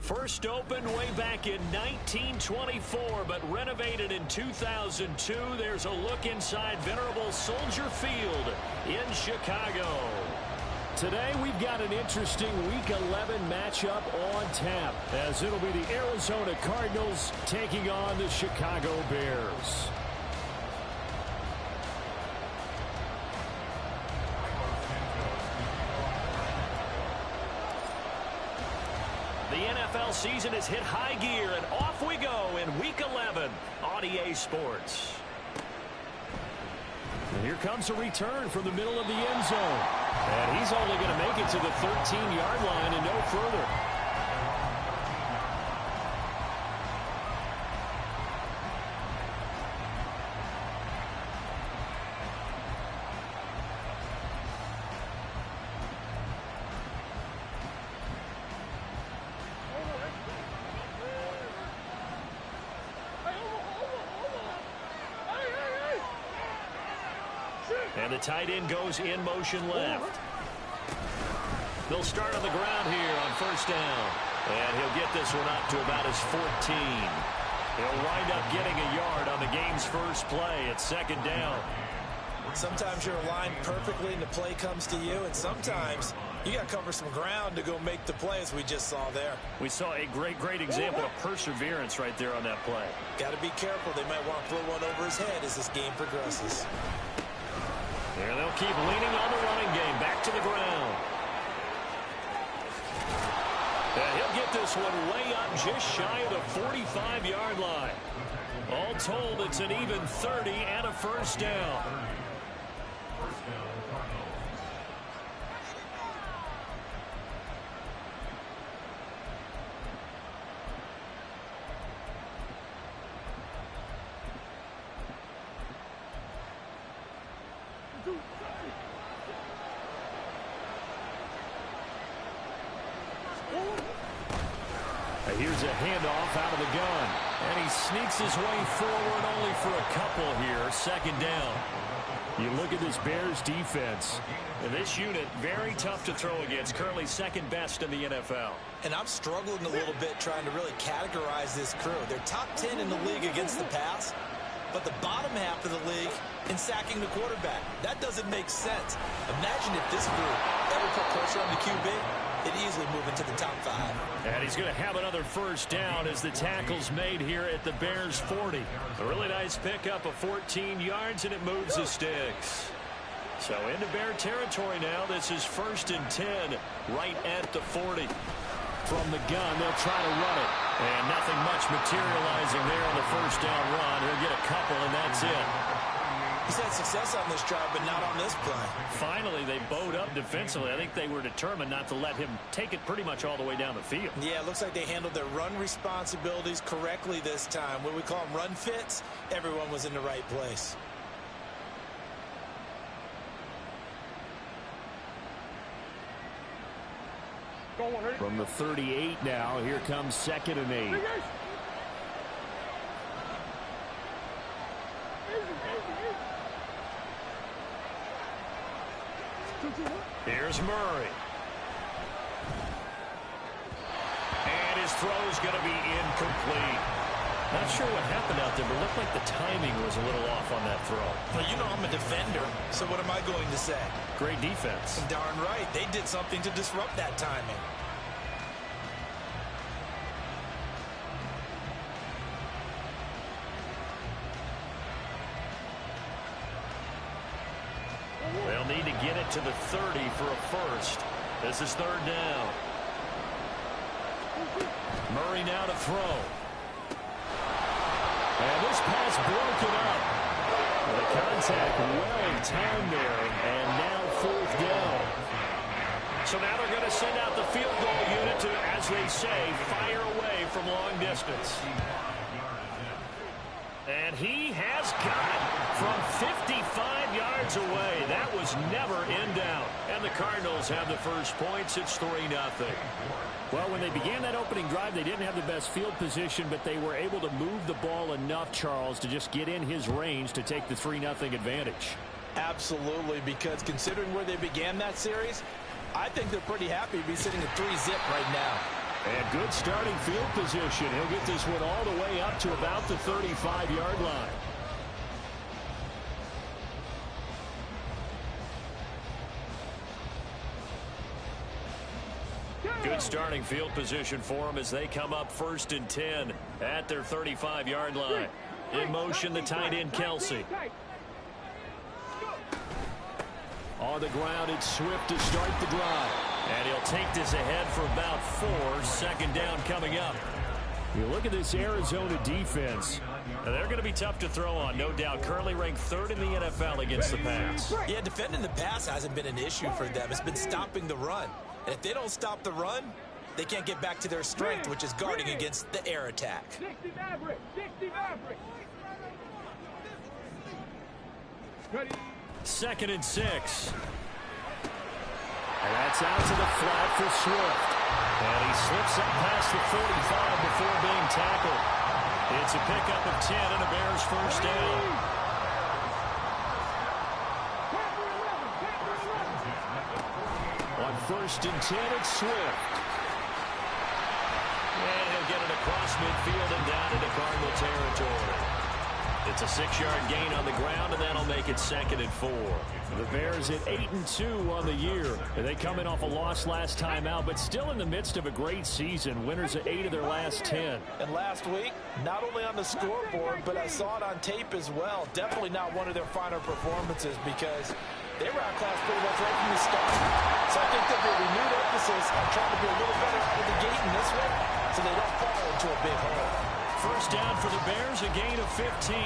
First opened way back in 1924, but renovated in 2002. There's a look inside venerable Soldier Field in Chicago. Today we've got an interesting Week 11 matchup on tap, as it'll be the Arizona Cardinals taking on the Chicago Bears. The NFL season has hit high gear, and off we go in Week 11 on EA Sports. And here comes a return from the middle of the end zone. And he's only going to make it to the 13-yard line and no further. And the tight end goes in motion left. They'll start on the ground here on first down. And he'll get this one up to about his 14. He'll wind up getting a yard on the game's first play. It's second down. Sometimes you're aligned perfectly and the play comes to you, and sometimes you got to cover some ground to go make the play, as we just saw there. We saw a great example of perseverance right there on that play. Got to be careful. They might want to throw one over his head as this game progresses. There they'll keep leaning on the running game. Back to the ground. And he'll get this one way up just shy of the 45-yard line. All told, it's an even 30 and a first down. Here's a handoff out of the gun. And he sneaks his way forward only for a couple here. Second down. You look at this Bears defense. And this unit, very tough to throw against. Currently second best in the NFL. And I'm struggling a little bit trying to really categorize this crew. They're top 10 in the league against the pass, but the bottom half of the league in sacking the quarterback. That doesn't make sense. Imagine if this group ever put pressure on the QB. It easily move into the top 5. And he's going to have another first down as the tackle's made here at the Bears 40. A really nice pickup of 14 yards, and it moves the sticks. So into Bear territory now. This is 1st and 10 right at the 40. From the gun, they'll try to run it. And nothing much materializing there on the first down run. He'll get a couple, and that's it. He's had success on this drive, but not on this play. Finally, they bowed up defensively. I think they were determined not to let him take it pretty much all the way down the field. Yeah, it looks like they handled their run responsibilities correctly this time. What we call them run fits, everyone was in the right place. From the 38 now, here comes 2nd and 8. Here's Murray. And his throw's going to be incomplete. Not sure what happened out there, but it looked like the timing was a little off on that throw. Well, you know I'm a defender, so what am I going to say? Great defense. Darn right. They did something to disrupt that timing. They'll need to get it to the 30 for a first. This is 3rd down. Murray now to throw. And this pass broken up. The contact well timed there, and now 4th down. So now they're going to send out the field goal unit to, as they say, fire away from long distance. And he has got it from 55 yards away. That was never in doubt. And the Cardinals have the first points. It's 3-0. Well, when they began that opening drive, they didn't have the best field position, but they were able to move the ball enough, Charles, to just get in his range to take the 3-0 advantage. Absolutely, because considering where they began that series, I think they're pretty happy to be sitting at 3-zip right now. And good starting field position. He'll get this one all the way up to about the 35-yard line. Good starting field position for them as they come up 1st and 10 at their 35-yard line. In motion, the tight end, Kelsey. On the ground, it's Swift to start the drive. And he'll take this ahead for about 4. 2nd down coming up. You look at this Arizona defense. They're going to be tough to throw on, no doubt. Currently ranked 3rd in the NFL against the pass. Yeah, defending the pass hasn't been an issue for them. It's been stopping the run. And if they don't stop the run, they can't get back to their strength, which is guarding against the air attack. 2nd and 6. And that's out to the flat for Swift. And he slips up past the 45 before being tackled. It's a pickup of 10 and a Bears 1st down. On 1st and 10, it's Swift. And he'll get it across midfield and down into Cardinal territory. It's a 6-yard gain on the ground, and that'll make it 2nd and 4. The Bears at 8-2 on the year. They come in off a loss last time out, but still in the midst of a great season. Winners at 8 of their last 10. And last week, not only on the scoreboard, but I saw it on tape as well. Definitely not one of their finer performances because they were outclassed pretty much right from the start. So I think there'll be a renewed emphasis on trying to be a little better out of the gate in this one so they don't fall into a big hole. 1st down for the Bears, a gain of 15.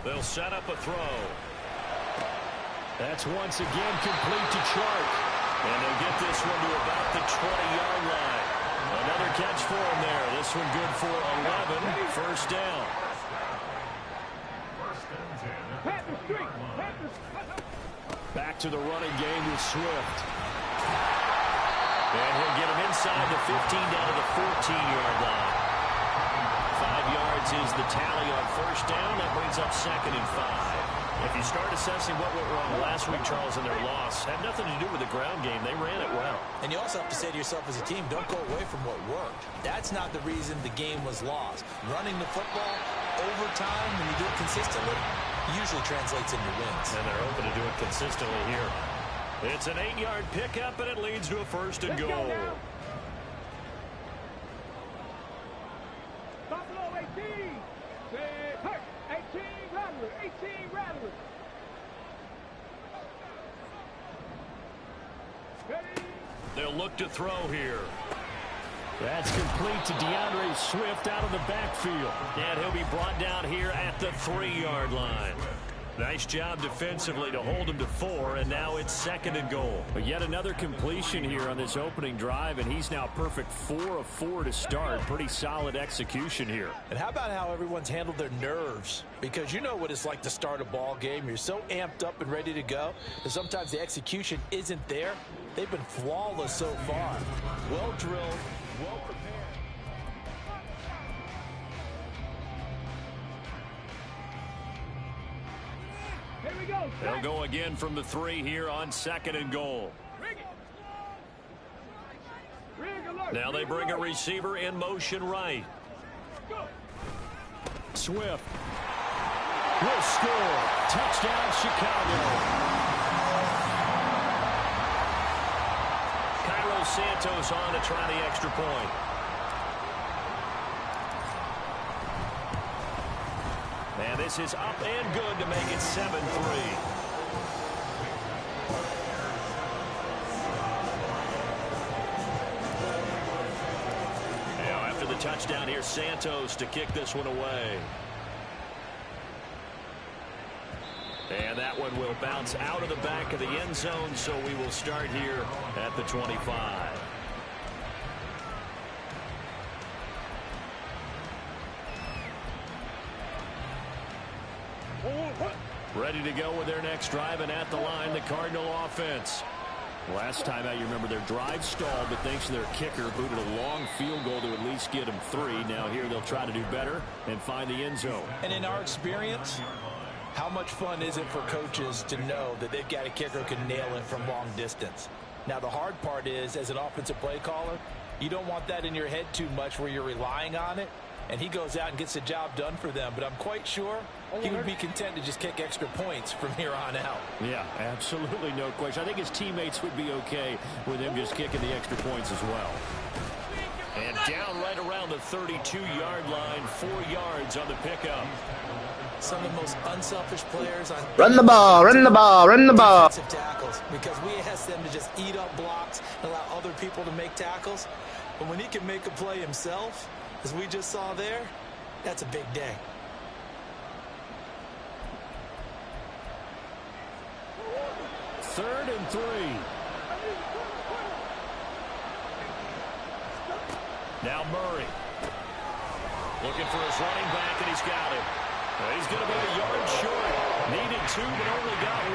They'll set up a throw. That's once again complete to Chark. And they'll get this one to about the 20-yard line. Another catch for him there. This one good for 11. 1st down. Back to the running game with Swift. And he'll get him inside the 15 down to the 14-yard line. 5 yards is the tally on 1st down. That brings up 2nd and 5. If you start assessing what went wrong last week, Charles, in their loss, had nothing to do with the ground game. They ran it well. And you also have to say to yourself as a team, don't go away from what worked. That's not the reason the game was lost. Running the football, overtime, when you do it consistently, usually translates into wins. And they're hoping to do it consistently here. It's an 8-yard pickup, and it leads to a 1st and goal. Buffalo 18. 18 Rattlers. 18 Rattlers. They'll look to throw here. That's complete to DeAndre Swift out of the backfield. And he'll be brought down here at the 3-yard line. Nice job defensively to hold him to 4, and now it's 2nd and goal. But yet another completion here on this opening drive, and he's now perfect 4 of 4 to start. Pretty solid execution here. And how about how everyone's handled their nerves? Because you know what it's like to start a ball game. You're so amped up and ready to go, and sometimes the execution isn't there. They've been flawless so far. Well drilled, well prepared. Here we go. They'll go again from the 3 here on 2nd and goal. Now they bring a receiver in motion right. Swift will score. Touchdown, Chicago. Cairo Santos on to try the extra point. And this is up and good to make it 7-3. Now after the touchdown here, Santos to kick this one away. And that one will bounce out of the back of the end zone, so we will start here at the 25. Ready to go with their next drive, and at the line, the Cardinal offense. Last time out, you remember their drive stalled, but thanks to their kicker, booted a long field goal to at least get them 3. Now here they'll try to do better and find the end zone. And in our experience, How much fun is it for coaches to know that they've got a kicker who can nail it from long distance? Now, the hard part is, as an offensive play caller, you don't want that in your head too much where you're relying on it, and he goes out and gets the job done for them. But I'm quite sure he would be content to just kick extra points from here on out. Yeah, absolutely no question. I think his teammates would be okay with him just kicking the extra points as well. And down right around the 32-yard line, 4 yards on the pickup. Some of the most unselfish players on Run the ball, run the ball, run the ball. defensive tackles, because we ask them to just eat up blocks and allow other people to make tackles. But when he can make a play himself, as we just saw there, that's a big day. Third and 3. Now Murray. Looking for his running back, and he's got it. He's going to be a yard short. Needed 2, but only got 1.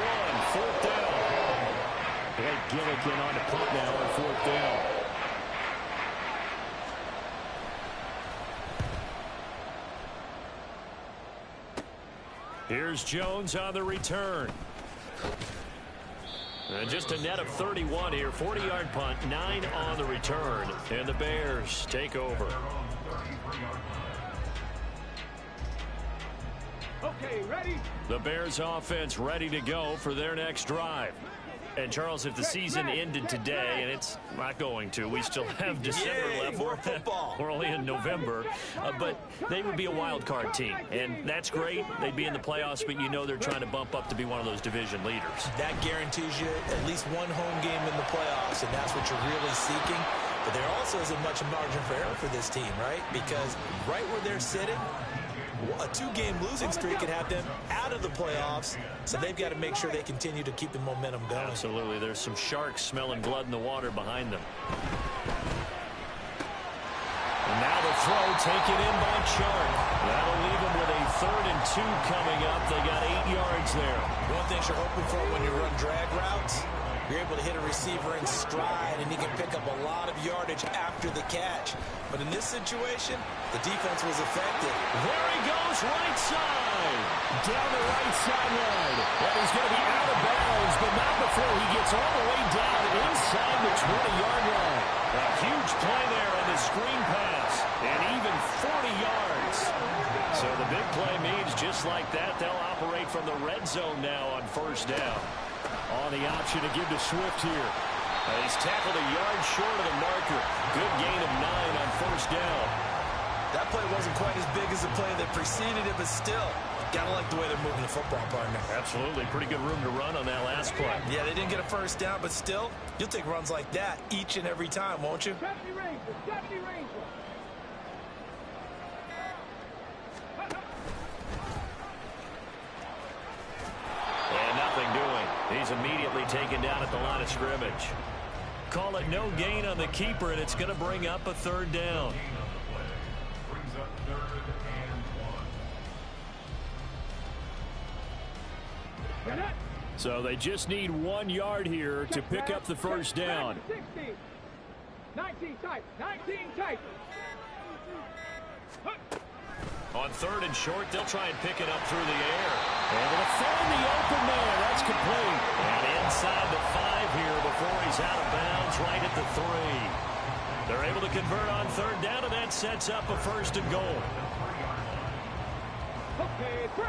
Fourth down. Blake Gillikin on the punt now on 4th down. Here's Jones on the return. And just a net of 31 here. 40-yard punt, 9 on the return. And the Bears take over. Okay, ready? The Bears offense ready to go for their next drive. And, Charles, if the season ended today, and it's not going to, we still have December left. More football. We're only in November. But they would be a wild card team. And that's great. They'd be in the playoffs, but you know they're trying to bump up to be one of those division leaders. That guarantees you at least one home game in the playoffs, and that's what you're really seeking. But there also isn't much margin for error for this team, right? Because right where they're sitting, a 2-game losing streak could have them out of the playoffs, so they've got to make sure they continue to keep the momentum going. Absolutely. There's some sharks smelling blood in the water behind them. And now the throw taken in by Chark. That'll leave them with a 3rd and 2 coming up. They got 8 yards there. One thing you're hoping for when you run drag routes, you're able to hit a receiver in stride, and he can pick up a lot of yardage after the catch. But in this situation, the defense was effective. There he goes, right side. Down the right sideline. And he's going to be out of bounds, but not before he gets all the way down inside the 20-yard line. A huge play there on the screen pass, and even 40 yards. So the big play means just like that, they'll operate from the red zone now on 1st down. On the option to give to Swift here. He's tackled a yard short of the marker. Good gain of 9 on 1st down. That play wasn't quite as big as the play that preceded it, but still, gotta like the way they're moving the football, partner. Absolutely. Pretty good room to run on that last play. Yeah, they didn't get a 1st down, but still, you'll take runs like that each and every time, won't you? 70 Rangers, 70 Rangers. And nothing doing. He's immediately taken down at the line of scrimmage. Call it no gain on the keeper, and it's going to bring up a 3rd down. So they just need 1 yard here to pick up the 1st down. 16. 19 tight. 19 tight. On 3rd and short, they'll try and pick it up through the air. Able to find the open man. That's complete. And inside the 5 here before he's out of bounds, right at the 3. They're able to convert on 3rd down, and that sets up a 1st and goal. Okay, 3.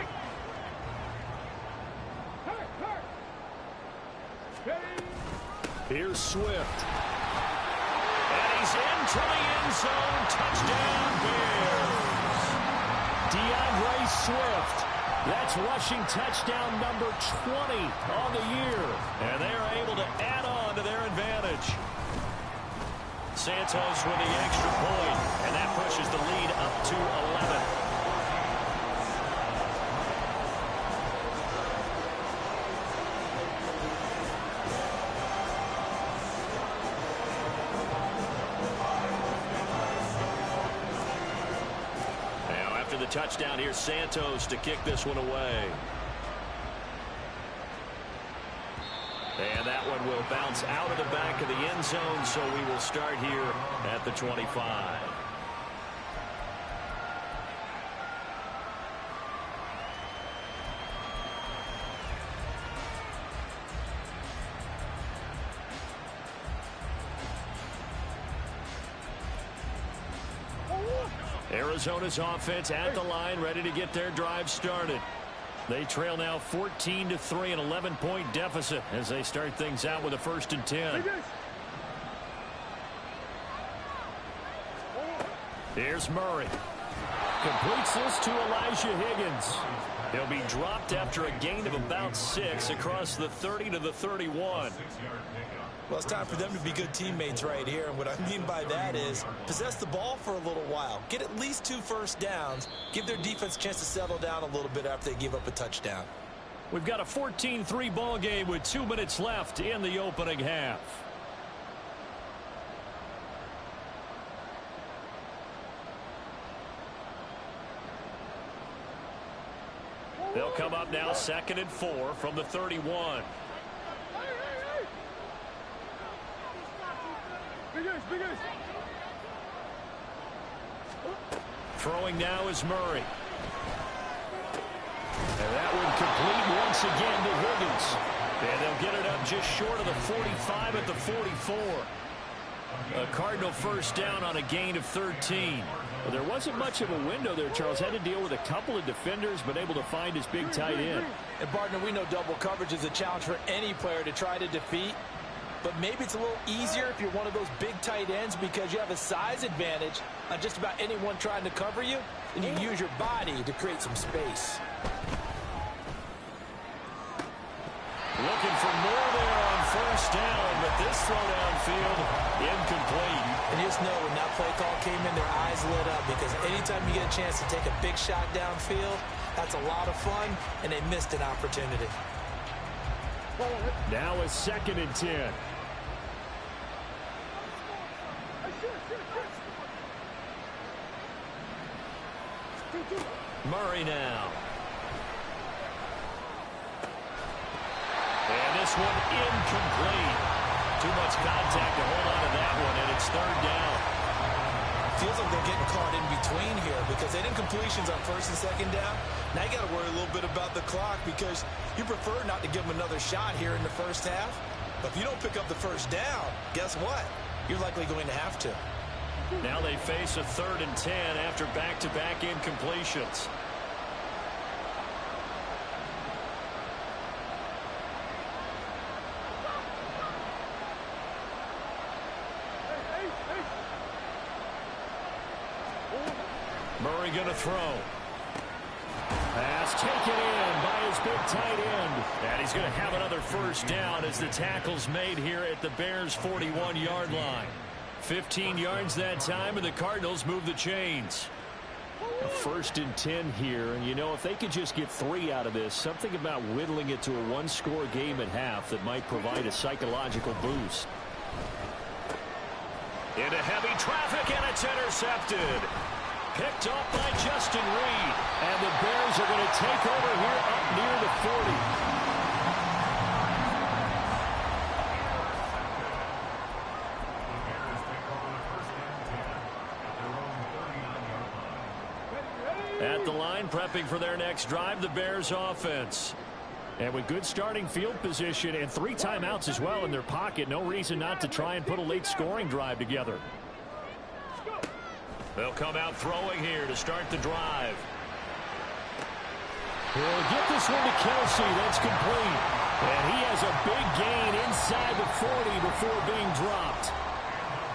Here's Swift. And he's into the end zone. Touchdown, Bears. DeAndre Swift. That's rushing touchdown number 20 on the year. And they are able to add on to their advantage. Santos with the extra point. And that pushes the lead up to 11. Touchdown here, Santos to kick this one away. And that one will bounce out of the back of the end zone, so we will start here at the 25. Arizona's offense at the line, ready to get their drive started. They trail now 14-3, an 11-point deficit as they start things out with a 1st and 10. Here's Murray. Completes this to Elijah Higgins. He'll be dropped after a gain of about 6 across the 30 to the 31. Well, it's time for them to be good teammates right here. And what I mean by that is possess the ball for a little while. Get at least 2 first downs. Give their defense a chance to settle down a little bit after they give up a touchdown. We've got a 14-3 ball game with 2 minutes left in the opening half. They'll come up now 2nd and 4 from the 31. Throwing now is Murray. And that one complete once again to Higgins. And they'll get it up just short of the 45 at the 44. A Cardinal 1st down on a gain of 13. Well, there wasn't much of a window there, Charles. Had to deal with a couple of defenders, but able to find his big tight end. And, partner, we know double coverage is a challenge for any player to try to defeat. But maybe it's a little easier if you're one of those big tight ends because you have a size advantage on just about anyone trying to cover you, and you use your body to create some space. Looking for more there on 1st down, but this throw downfield incomplete. And you just know when that play call came in, their eyes lit up because anytime you get a chance to take a big shot downfield, that's a lot of fun, and they missed an opportunity. Now a 2nd and 10. Murray now. And this one incomplete. Too much contact to hold on to that one, and it's 3rd down. Feels like they're getting caught in between here because they did completions on 1st and 2nd down. Now you got to worry a little bit about the clock because you prefer not to give them another shot here in the 1st half. But if you don't pick up the 1st down, guess what? You're likely going to have to. Now they face a 3rd and 10 after back-to-back incompletions. Murray going to throw. Pass taken in by his big tight end. And he's going to have another 1st down as the tackle's made here at the Bears' 41-yard line. 15 yards that time, and the Cardinals move the chains. A 1st and 10 here, and you know, if they could just get 3 out of this, something about whittling it to a 1-score game at half that might provide a psychological boost. Into heavy traffic, and it's intercepted. Picked off by Justin Reed. And the Bears are going to take over here up near the 40. At the line, prepping for their next drive, the Bears offense. And with good starting field position and 3 timeouts as well in their pocket, no reason not to try and put a late scoring drive together. They'll come out throwing here to start the drive. He'll get this one to Kelsey. That's complete. And he has a big gain inside the 40 before being dropped.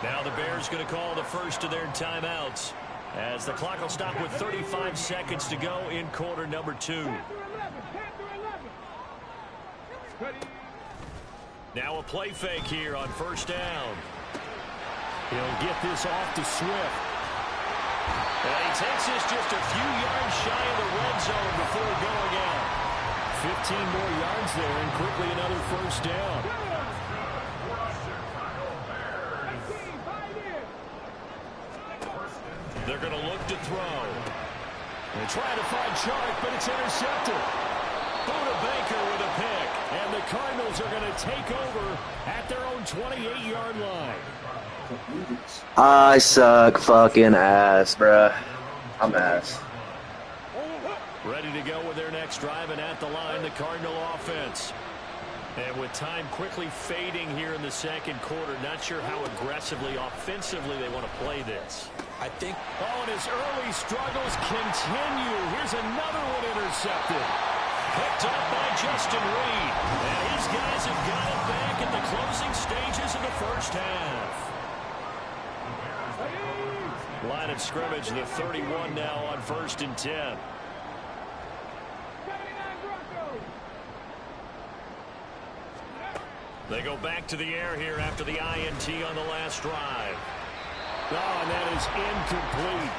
Now the Bears going to call the first of their timeouts as the clock will stop with 35 seconds to go in quarter number 2. Now a play fake here on 1st down. He'll get this off to Swift. And he takes this just a few yards shy of the red zone before going out. 15 more yards there and quickly another 1st down. They're going to look to throw. They try to find Chark, but it's intercepted. Buda Baker with a pick. And the Cardinals are going to take over at their own 28-yard line. I suck fucking ass, bruh. I'm ass. Ready to go with their next drive, and at the line, the Cardinal offense. And with time quickly fading here in the second quarter, not sure how aggressively, offensively they want to play this. I think. Oh, and his early struggles continue. Here's another one intercepted. Picked up by Justin Reed. And his guys have got it back in the closing stages of the first half. Line of scrimmage, the 31 now on 1st and 10. They go back to the air here after the INT on the last drive. Oh, and that is incomplete.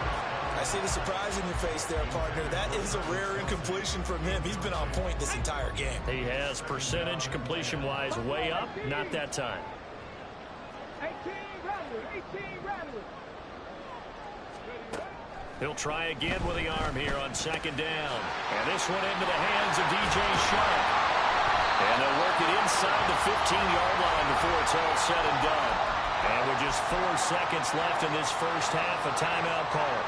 I see the surprise in your face there, partner. That is a rare incompletion from him. He's been on point this entire game. He has percentage completion-wise way up. Not that time. 18 Rattler. He'll try again with the arm here on 2nd down. And this one into the hands of DJ Sharp. And they'll work it inside the 15-yard line before it's all said and done. And with just 4 seconds left in this first half, a timeout call.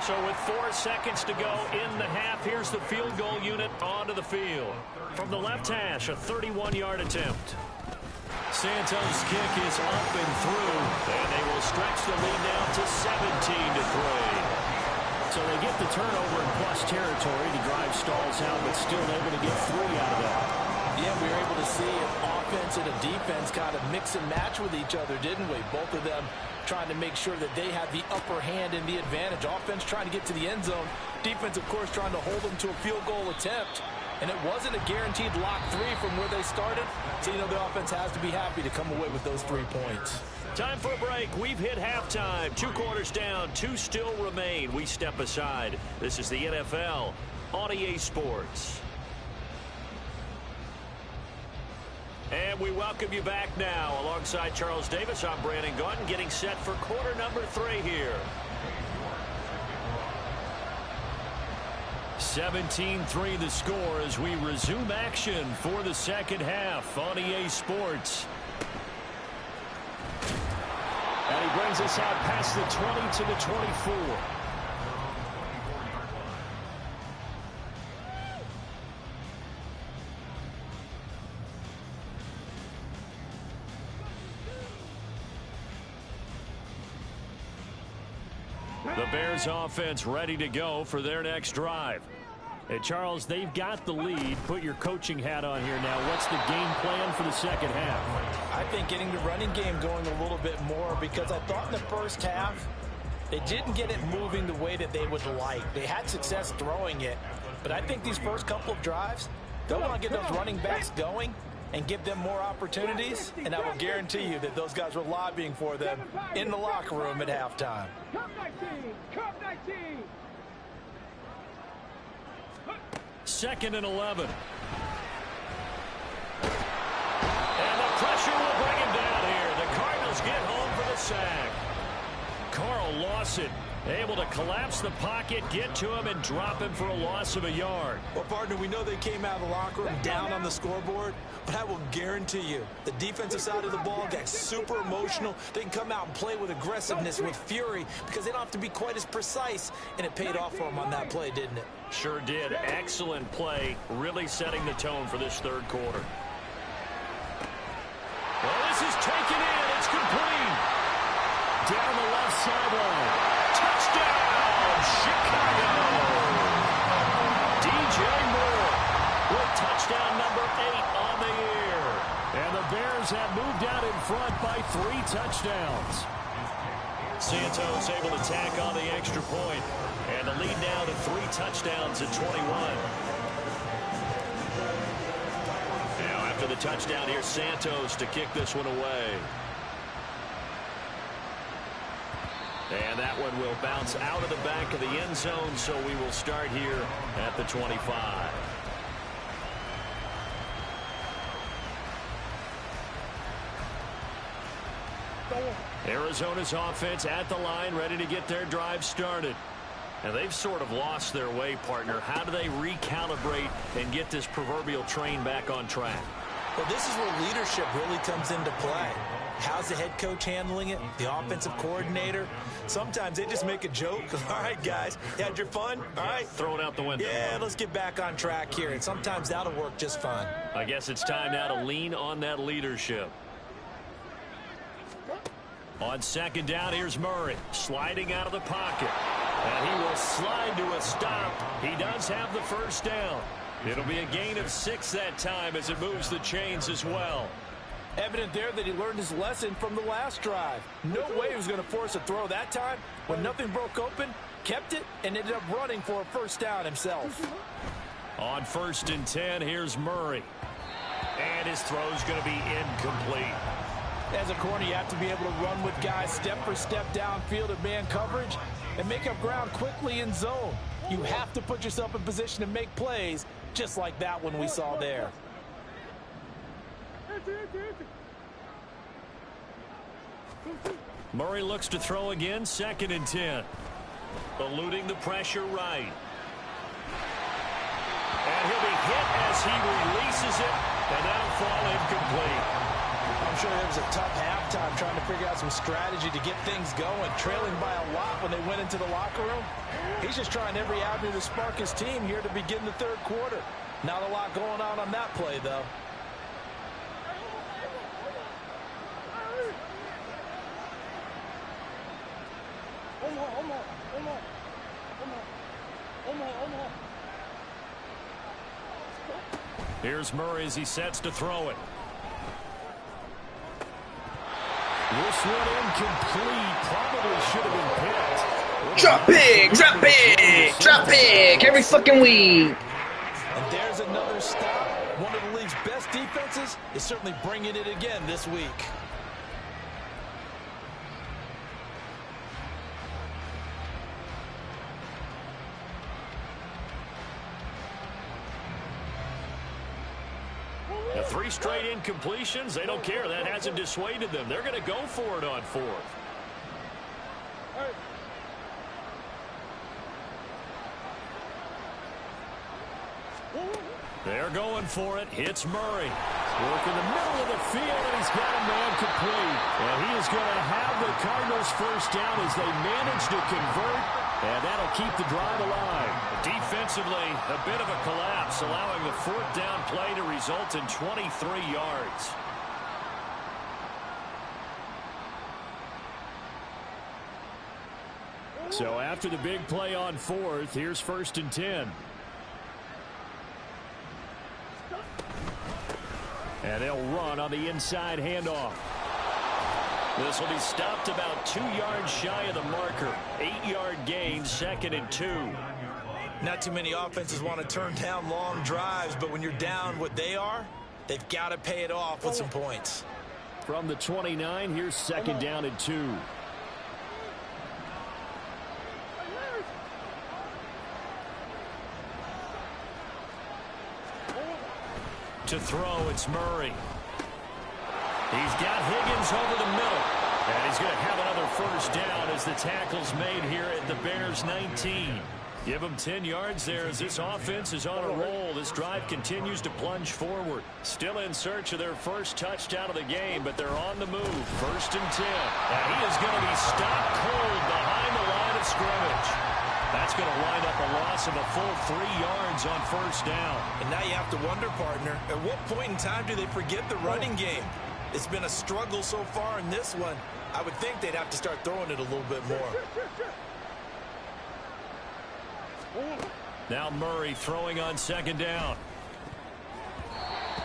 So with 4 seconds to go in the half, here's the field goal unit onto the field. From the left hash, a 31-yard attempt. Santos' kick is up and through, and they will stretch the lead now to 17-3. So they get the turnover in plus territory. The drive stalls out, but still able to get 3 out of that. Yeah, we were able to see an offense and a defense kind of mix and match with each other, didn't we? Both of them trying to make sure that they have the upper hand and the advantage. Offense trying to get to the end zone. Defense, of course, trying to hold them to a field goal attempt. And it wasn't a guaranteed lock 3 from where they started. So, you know, the offense has to be happy to come away with those 3 points. Time for a break. We've hit halftime. 2 quarters down. 2 still remain. We step aside. This is the NFL on EA Sports. And we welcome you back now. Alongside Charles Davis, I'm Brandon Gaudin, getting set for quarter number 3 here. 17-3 the score as we resume action for the second half on EA Sports. And he brings us out past the 20 to the 24. The Bears offense ready to go for their next drive. And Charles, they've got the lead. Put your coaching hat on here now. What's the game plan for the second half? I think getting the running game going a little bit more, because I thought in the first half they didn't get it moving the way that they would like. They had success throwing it, but I think these first couple of drives, they'll want to get those running backs going and give them more opportunities, and I will guarantee you that those guys were lobbying for them in the locker room at halftime. Come 19! Come 19! 2nd and 11. And the pressure will bring him down here. The Cardinals get home for the sack. Carl Lawson able to collapse the pocket, get to him, and drop him for a loss of a yard. Well, partner, we know they came out of the locker room down on the scoreboard, but I will guarantee you the defensive side of the ball got super emotional. They can come out and play with aggressiveness, with fury, because they don't have to be quite as precise, and it paid off for them on that play, didn't it? Sure did. Excellent play, really setting the tone for this third quarter. Well, this is taken in. It's complete. Down the left sideline. Touchdown, Chicago! DJ Moore with touchdown number 8 on the year. And the Bears have moved out in front by 3 touchdowns. Santos able to tack on the extra point. And the lead now to 3 touchdowns at 21. Now after the touchdown, here's Santos to kick this one away. And that one will bounce out of the back of the end zone, so we will start here at the 25. Arizona's offense at the line, ready to get their drive started. And they've sort of lost their way, partner. How do they recalibrate and get this proverbial train back on track? Well, this is where leadership really comes into play. How's the head coach handling it? The offensive coordinator? Sometimes they just make a joke. All right, guys, you had your fun? All right. Throw it out the window. Yeah, let's get back on track here. And sometimes that'll work just fine. I guess it's time now to lean on that leadership. On second down, here's Murray sliding out of the pocket. And he will slide to a stop. He does have the first down. It'll be a gain of 6 that time as it moves the chains as well. Evident there that he learned his lesson from the last drive. No way he was going to force a throw that time. When nothing broke open, kept it, and ended up running for a first down himself. On 1st and 10, here's Murray. And his throw's going to be incomplete. As a corner, you have to be able to run with guys step for step downfield in man coverage and make up ground quickly in zone. You have to put yourself in position to make plays, just like that one we saw there. Murray looks to throw again, 2nd and 10. Eluding the pressure right. And he'll be hit as he releases it, and that'll fall incomplete. I'm sure it was a tough halftime trying to figure out some strategy to get things going, trailing by a lot when they went into the locker room. He's just trying every avenue to spark his team here to begin the 3rd quarter. Not a lot going on that play, though. Here's Murray as he sets to throw it. This one incomplete. Probably should have been picked. Drop big, drop big, drop big every fucking week. And there's another stop. One of the league's best defenses is certainly bringing it again this week. The 3 straight incompletions, they don't care. That hasn't dissuaded them. They're going to go for it on 4th. They're going for it. Hits Murray. Work in the middle of the field, and he's got a man complete. And he is going to have the Cardinals first down as they manage to convert, and that'll keep the drive alive. Defensively, a bit of a collapse, allowing the 4th down play to result in 23 yards. So after the big play on 4th, here's 1st and 10. And they'll run on the inside handoff. This will be stopped about 2 yards shy of the marker. 8-yard gain, 2nd and 2. Not too many offenses want to turn down long drives, but when you're down what they are, they've got to pay it off with some points. From the 29, here's 2nd down and 2. To throw, it's Murray. He's got Higgins over the middle. And he's going to have another first down as the tackle's made here at the Bears 19. Give them 10 yards there as this offense is on a roll. This drive continues to plunge forward. Still in search of their first touchdown of the game, but they're on the move. 1st and 10. And he is going to be stopped cold behind the line of scrimmage. That's going to wind up a loss of a full 3 yards on 1st down. And now you have to wonder, partner, at what point in time do they forget the running game? It's been a struggle so far in this one. I would think they'd have to start throwing it a little bit more. Now Murray throwing on 2nd down.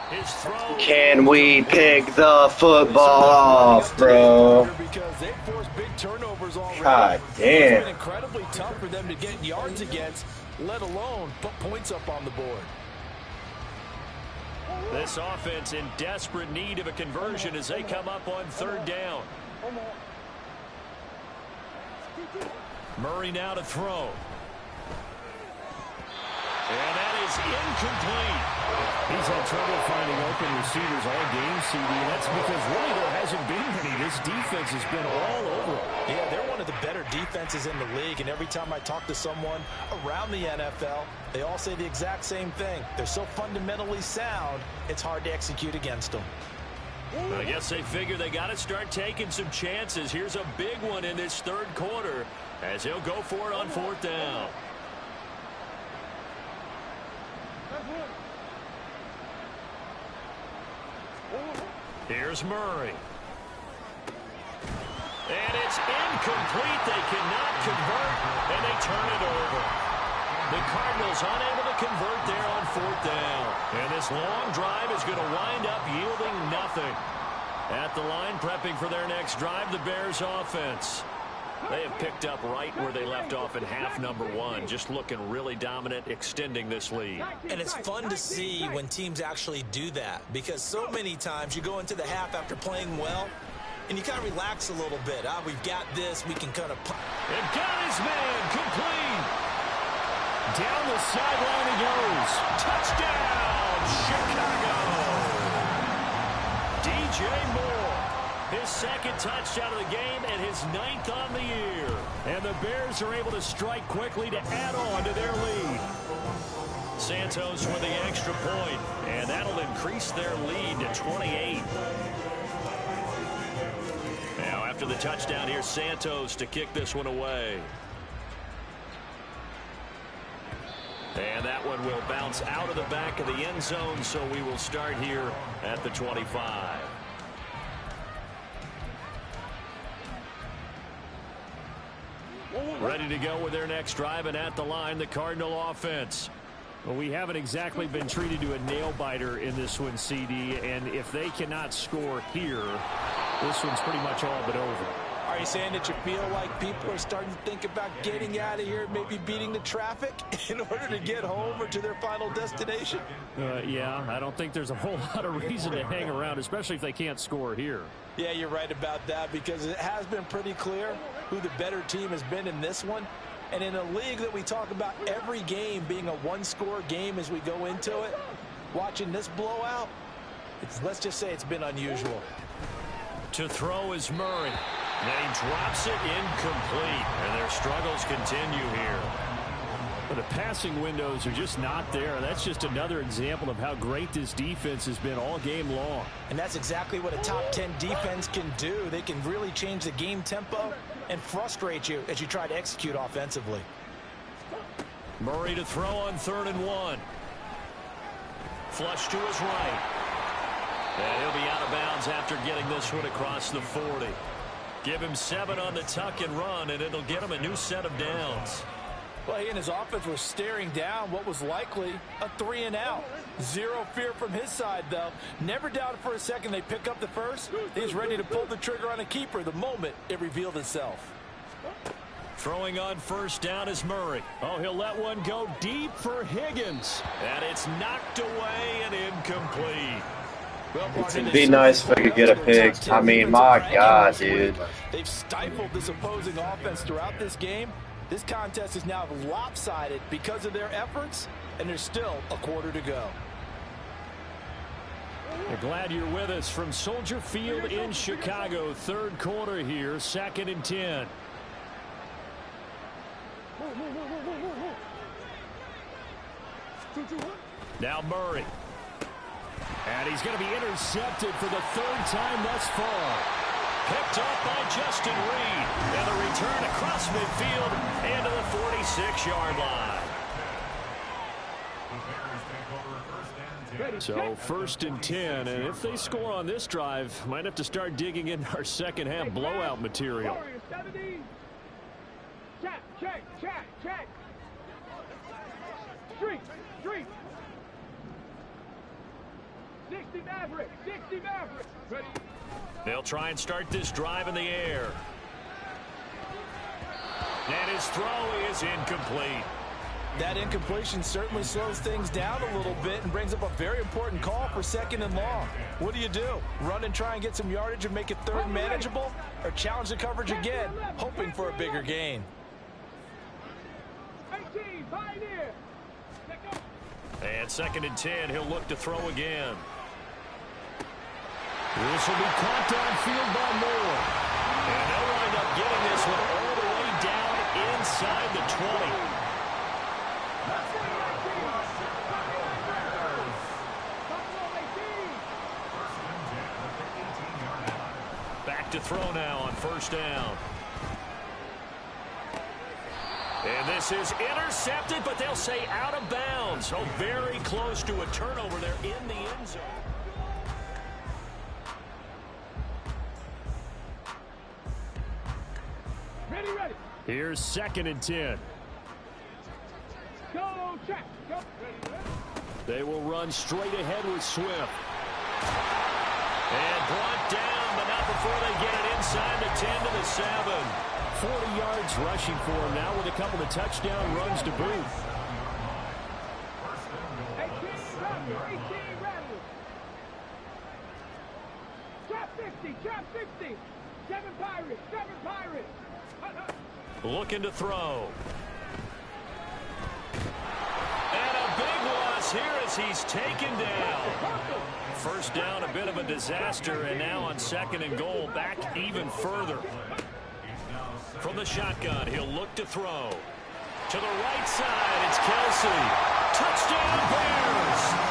His throw. Can we pick the football off, bro? Because they forced big turnovers already. God damn. It's been incredibly tough for them to get yards against, let alone put points up on the board. This offense in desperate need of a conversion as they come up on 3rd down. Murray now to throw. And that is incomplete. He's had trouble finding open receivers all game, CD, and that's because really there hasn't been any. This defense has been all over him. Yeah, they're one of the better defenses in the league, and every time I talk to someone around the NFL, they all say the exact same thing. They're so fundamentally sound, it's hard to execute against them. I guess they figure they got to start taking some chances. Here's a big one in this third quarter as he'll go for it on fourth down. Here's Murray. And it's incomplete. They cannot convert, and they turn it over. The Cardinals unable to convert there on fourth down. And this long drive is going to wind up yielding nothing. At the line, prepping for their next drive, the Bears offense. They have picked up right where they left off in half number one, just looking really dominant, extending this lead. And it's fun to see when teams actually do that, because so many times you go into the half after playing well, and you kind of relax a little bit. We've got this. We can kind of... And got his man complete. Down the sideline he goes. Touchdown, Chicago. DJ Moore, his second touchdown of the game and his 9th on the year. And the Bears are able to strike quickly to add on to their lead. Santos with the extra point, and that'll increase their lead to 28. Now, after the touchdown, here's Santos to kick this one away. And that one will bounce out of the back of the end zone, so we will start here at the 25. Ready to go with their next drive, and at the line, the Cardinal offense. Well, we haven't exactly been treated to a nail-biter in this one, CD, and if they cannot score here, this one's pretty much all but over. Are you saying that you feel like people are starting to think about getting out of here, maybe beating the traffic in order to get home or to their final destination? Yeah, I don't think there's a whole lot of reason to hang around, especially if they can't score here. Yeah, you're right about that, because it has been pretty clear who the better team has been in this one. And in a league that we talk about every game being a one-score game as we go into it, watching this blowout, let's just say it's been unusual. To throw is Murray. And he drops it incomplete. And their struggles continue here. But the passing windows are just not there. That's just another example of how great this defense has been all game long. And that's exactly what a top 10 defense can do. They can really change the game tempo and frustrate you as you try to execute offensively. Murray to throw on 3rd and 1. Flush to his right. And he'll be out of bounds after getting this one across the 40. Give him 7 on the tuck and run, and it'll get him a new set of downs. Well, he and his offense were staring down what was likely a 3-and-out. Zero fear from his side, though. Never doubted for a second they pick up the first. He's ready to pull the trigger on a keeper the moment it revealed itself. Throwing on 1st down is Murray. Oh, he'll let one go deep for Higgins. And it's knocked away and incomplete. It'd be nice if I could get a pick. I mean, my God, dude. They've stifled this opposing offense throughout this game. This contest is now lopsided because of their efforts, and there's still a quarter to go. We're glad you're with us from Soldier Field in Chicago. 3rd quarter here, 2nd and 10. Now Murray. And he's going to be intercepted for the 3rd time thus far. Picked up by Justin Reed. And the return across midfield into the 46-yard line. So 1st and 10, and if they score on this drive, might have to start digging in our second half blowout material. Check, check, check, check. Street, street. 60 Maverick, 60 Maverick. Ready. They'll try and start this drive in the air. And his throw is incomplete. That incompletion certainly slows things down a little bit and brings up a very important call for 2nd and long. What do? Run and try and get some yardage and make it 3rd manageable? Or challenge the coverage again, hoping for a bigger gain? 18, Pioneer. And 2nd and 10, he'll look to throw again. This will be caught downfield by Moore. And they'll wind up getting this one all the way down inside the 20. to throw now on first down. And this is intercepted, but they'll say out of bounds. So very close to a turnover there in the end zone. Ready, ready. Here's 2nd and 10. Go, check. Go. Ready, ready. They will run straight ahead with Swift. And brought down, but not before they get it inside the 10 to the 7. 40 yards rushing for him now with a couple of touchdown runs to boot. 18 rattle. Trap 50, trap 50. 7 Pirates, 7 Pirates. Looking to throw. And a big loss here as he's taken down. First down, a bit of a disaster, and now on 2nd and goal, back even further. From the shotgun, he'll look to throw. To the right side, it's Kelsey. Touchdown, Bears!